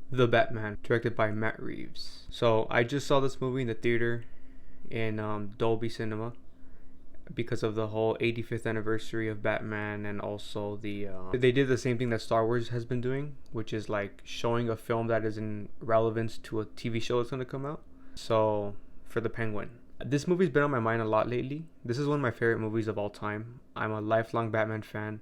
The Batman, directed by Matt Reeves. So I just saw this movie in the theater in Dolby Cinema because of the whole 85th anniversary of Batman, and also they did the same thing that Star Wars has been doing, which is like showing a film that is in relevance to a TV show that's going to come out. So for the Penguin, this movie's been on my mind a lot lately. This is one of my favorite movies of all time. I'm a lifelong Batman fan,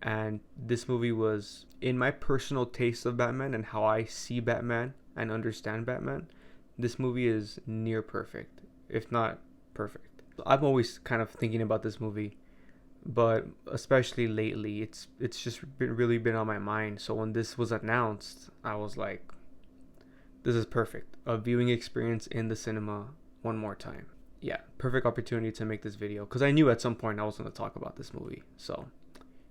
and this movie was in my personal taste of Batman and how I see Batman and understand Batman. This movie is near perfect, if not perfect. I'm always kind of thinking about this movie, but especially lately, it's just really been on my mind. So when this was announced, I was like, this is perfect. A viewing experience in the cinema one more time. Yeah, perfect opportunity to make this video because I knew at some point I was going to talk about this movie. So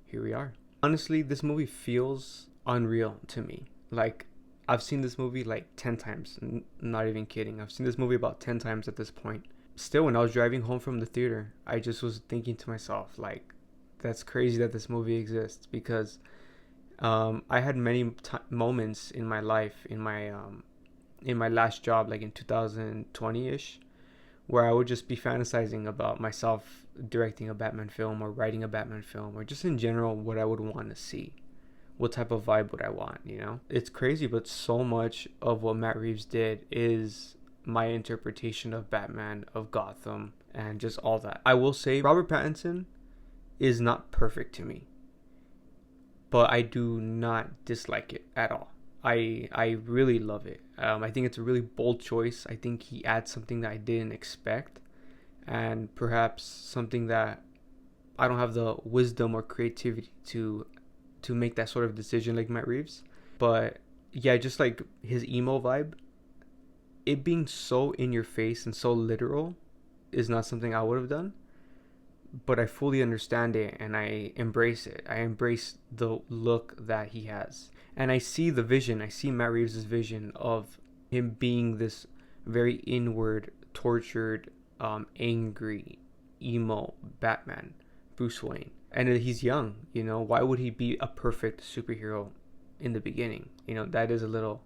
here we are. Honestly, this movie feels unreal to me. Like, I've seen this movie like 10 times. Not even kidding. I've seen this movie about 10 times at this point. Still, when I was driving home from the theater, I just was thinking to myself, like, that's crazy that this movie exists, because I had many moments in my life, in my last job, like in 2020-ish, where I would just be fantasizing about myself directing a Batman film or writing a Batman film, or just in general what I would want to see. What type of vibe would I want, you know? It's crazy, but so much of what Matt Reeves did is my interpretation of Batman, of Gotham, and just all that. I will say Robert Pattinson is not perfect to me, but I do not dislike it at all. I really love it. I think it's a really bold choice. I think he adds something that I didn't expect, and perhaps something that I don't have the wisdom or creativity to make that sort of decision like Matt Reeves. But yeah, just like his emo vibe, it being so in your face and so literal is not something I would have done. But I fully understand it and I embrace it. I embrace the look that he has. And I see the vision. I see Matt Reeves' vision of him being this very inward, tortured, angry, emo Batman, Bruce Wayne. And he's young, you know. Why would he be a perfect superhero in the beginning? You know, that is a little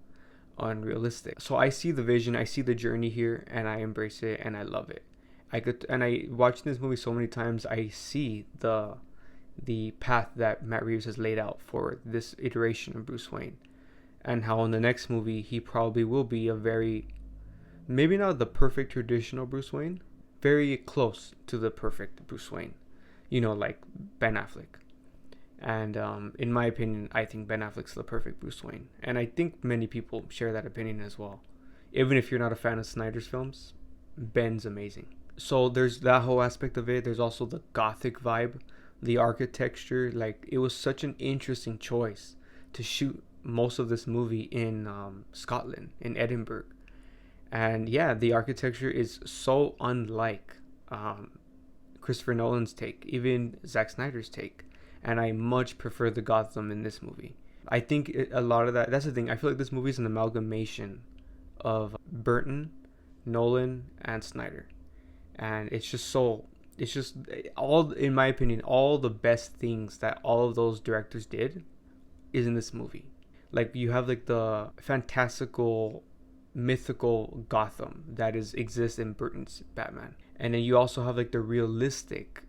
unrealistic. So I see the vision, I see the journey here, and I embrace it and I love it. I watched this movie so many times. I see the path that Matt Reeves has laid out for this iteration of Bruce Wayne, and how in the next movie he probably will be a very, maybe not the perfect traditional Bruce Wayne, very close to the perfect Bruce Wayne, you know, like Ben Affleck. And in my opinion, I think Ben Affleck's the perfect Bruce Wayne, and I think many people share that opinion as well. Even if you're not a fan of Snyder's films, Ben's amazing. So there's that whole aspect of it. There's also the gothic vibe, the architecture. Like, it was such an interesting choice to shoot most of this movie in Scotland, in Edinburgh. And yeah, the architecture is so unlike Christopher Nolan's take, even Zack Snyder's take. And I much prefer the Gotham in this movie. I think a lot of that's the thing. I feel like this movie is an amalgamation of Burton, Nolan, and Snyder. And it's just all, in my opinion, all the best things that all of those directors did is in this movie. Like, you have like the fantastical, mythical Gotham that exists in Burton's Batman, and then you also have like the realistic,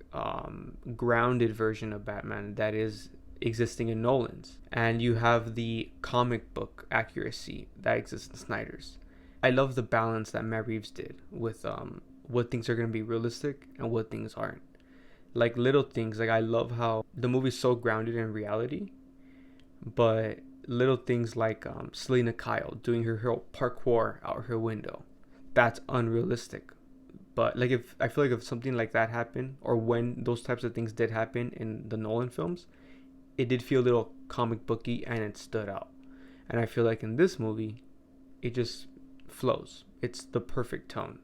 grounded version of Batman that is existing in Nolan's, and you have the comic book accuracy that exists in Snyder's. I love the balance that Matt Reeves did with what things are going to be realistic and what things aren't. Like little things, like I love how the movie's so grounded in reality, but little things like Selena Kyle doing her parkour out her window, that's unrealistic. But like, if I feel like if something like that happened, or when those types of things did happen in the Nolan films, it did feel a little comic booky and it stood out. And I feel like in this movie, it just flows. It's the perfect tone.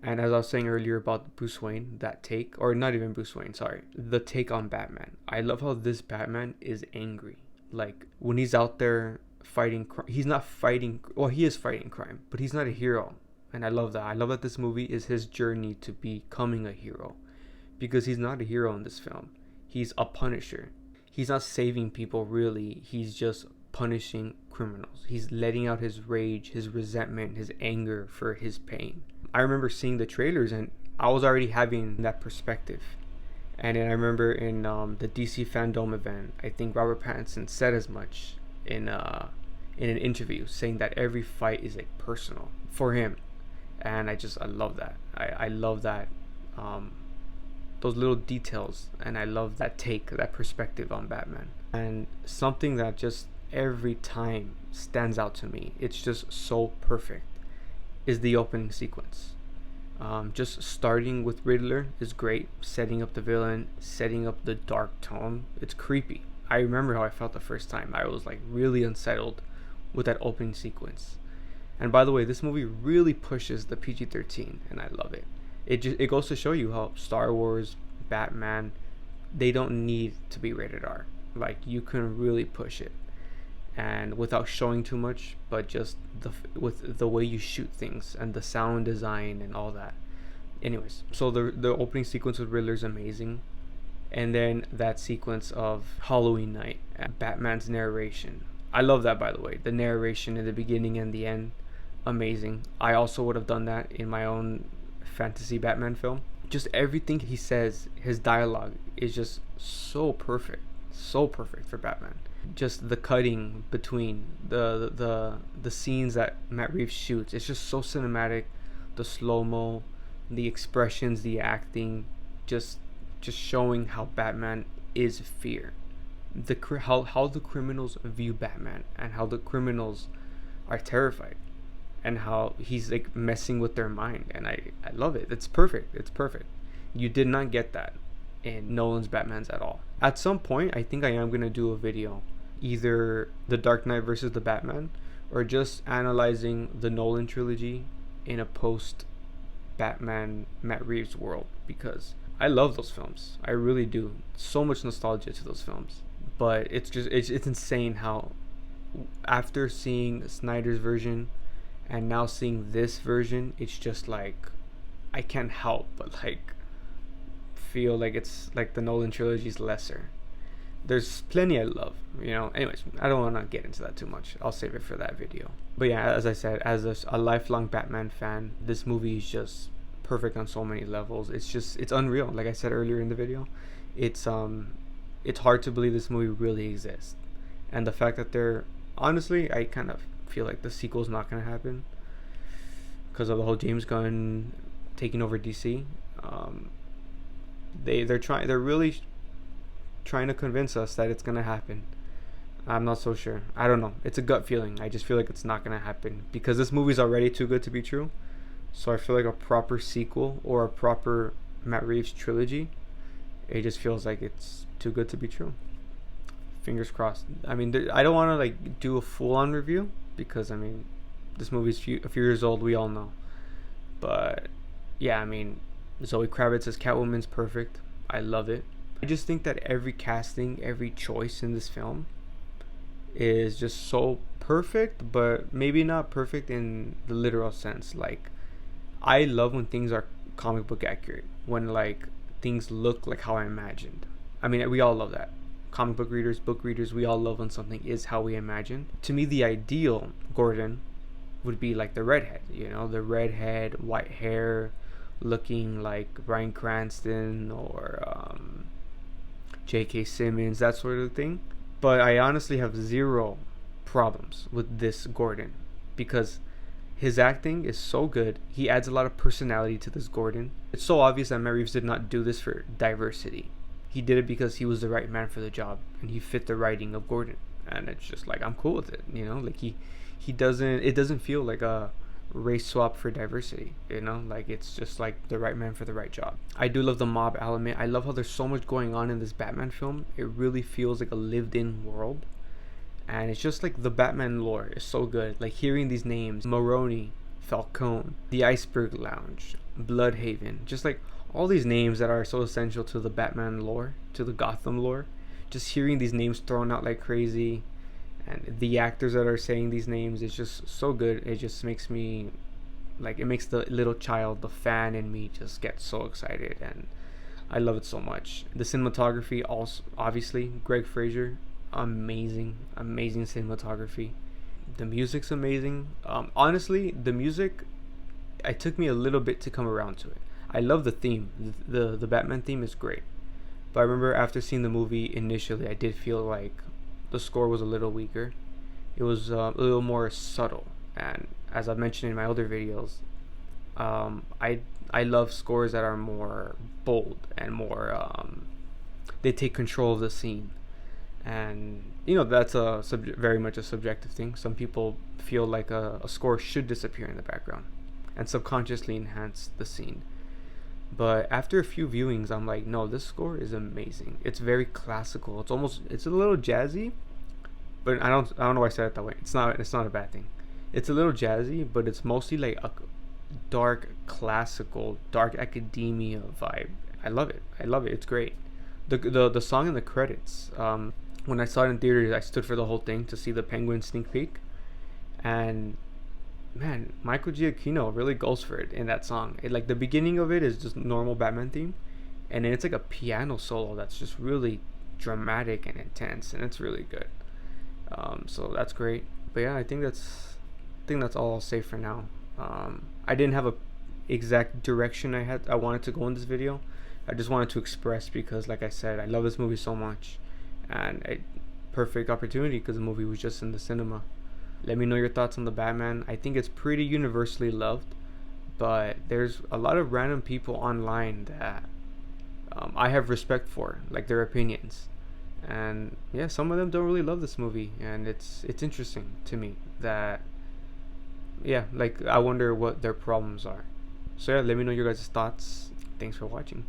And as I was saying earlier about Bruce Wayne, that take, or not even Bruce Wayne, sorry, the take on Batman. I love how this Batman is angry. Like, when he's out there fighting crime, he's not fighting, well, he is fighting crime, but he's not a hero. And I love that. I love that this movie is his journey to becoming a hero. Because he's not a hero in this film. He's a punisher. He's not saving people, really. He's just punishing criminals. He's letting out his rage, his resentment, his anger for his pain. I remember seeing the trailers and I was already having that perspective. And then I remember in the DC Fandom event, I think Robert Pattinson said as much in an interview, saying that every fight is like personal for him. And I love that. I love that, those little details, and I love that perspective on Batman. And something that just every time stands out to me, it's just so perfect, is the opening sequence. Just starting with Riddler is great, setting up the villain, setting up the dark tone. It's creepy. I remember how I felt the first time. I was like really unsettled with that opening sequence. And by the way, this movie really pushes the PG-13, and I love it. It goes to show you how Star Wars, Batman, they don't need to be rated R. Like, you can really push it, and without showing too much, but just with the way you shoot things and the sound design and all that. Anyways, so the opening sequence with Riddler is amazing, and then that sequence of Halloween night, Batman's narration. I love that, by the way. The narration in the beginning and the end, amazing. I also would have done that in my own fantasy Batman film. Just everything he says, his dialogue is just so perfect for Batman. Just the cutting between the scenes that Matt Reeves shoots, it's just so cinematic. The slow-mo, the expressions, the acting, just showing how Batman is fear. How the criminals view Batman, and how the criminals are terrified, and how he's like messing with their mind. And I love it. It's perfect. You did not get that in Nolan's Batmans at all. At some point, I think I am gonna do a video, either The Dark Knight versus the Batman, or just analyzing the Nolan trilogy in a post Batman Matt Reeves world, because I love those films. I really do. So much nostalgia to those films. But it's insane how, after seeing Snyder's version and now seeing this version, it's just like I can't help but like feel like it's like the Nolan trilogy's lesser. There's plenty I love, you know. Anyways, I don't want to get into that too much. I'll save it for that video. But yeah, as I said, as a lifelong Batman fan, this movie is just perfect on so many levels. It's unreal. Like I said earlier in the video, it's hard to believe this movie really exists. And the fact that honestly, I kind of feel like the sequel's not going to happen because of the whole James Gunn taking over DC. They're really trying to convince us that it's going to happen. I'm not so sure. I don't know. It's a gut feeling. I just feel like it's not going to happen because this movie's already too good to be true. So I feel like a proper sequel or a proper Matt Reeves trilogy, it just feels like it's too good to be true. Fingers crossed. I mean, I don't want to like do a full-on review because I mean, this movie's a few years old. We all know. But yeah, I mean, Zoe Kravitz as Catwoman's perfect. I love it. I just think that every casting, every choice in this film is just so perfect, but maybe not perfect in the literal sense. Like, I love when things are comic book accurate, when like things look like how I imagined. I mean, we all love that. Comic book readers, book readers, we all love when something is how we imagine. To me, the ideal Gordon would be like the redhead, you know, the redhead, white hair, looking like Bryan Cranston or J.K. Simmons, that sort of thing. But I honestly have zero problems with this Gordon because his acting is so good. He adds a lot of personality to this Gordon. It's so obvious that Matt Reeves did not do this for diversity. He did it because he was the right man for the job and he fit the writing of Gordon. And it's just like, I'm cool with it, you know? Like it doesn't feel like a race swap for diversity, you know? Like, it's just like the right man for the right job. I do love the mob element. I love how there's so much going on in this Batman film. It really feels like a lived-in world. And it's just like the Batman lore is so good. Like hearing these names, Maroni, Falcone, the Iceberg Lounge, Bloodhaven, just like all these names that are so essential to the Batman lore, to the Gotham lore. Just hearing these names thrown out like crazy, and the actors that are saying these names is just so good. It just makes me, like, it makes the little child, the fan in me, just get so excited, and I love it so much. The cinematography, also obviously Greg Fraser, amazing cinematography. The music's amazing. Honestly, the music, it took me a little bit to come around to it. I love the theme. The Batman theme is great. But I remember after seeing the movie initially, I did feel like the score was a little weaker. It was a little more subtle. And as I've mentioned in my other videos, I love scores that are more bold and more they take control of the scene. And that's very much a subjective thing. Some people feel like a score should disappear in the background and subconsciously enhance the scene. But after a few viewings, I'm like, no, this score is amazing. It's very classical. It's a little jazzy, but I don't know why I said it that way. It's not a bad thing. It's a little jazzy, but it's mostly like a dark classical, dark academia vibe. I love it. I love it. It's great. The song in the credits. When I saw it in theaters, I stood for the whole thing to see the Penguin sneak peek, and man, Michael Giacchino really goes for it in that song. Like the beginning of it is just normal Batman theme, and then it's like a piano solo that's just really dramatic and intense, and it's really good. So that's great. But yeah, I think that's all I'll say for now. I didn't have a exact direction I wanted to go in this video. I just wanted to express because, like I said, I love this movie so much, and a perfect opportunity because the movie was just in the cinema. Let me know your thoughts on the Batman. I think it's pretty universally loved, but there's a lot of random people online that I have respect for, like their opinions. And yeah, some of them don't really love this movie, and it's interesting to me that yeah, like I wonder what their problems are. So yeah, let me know your guys' thoughts. Thanks for watching.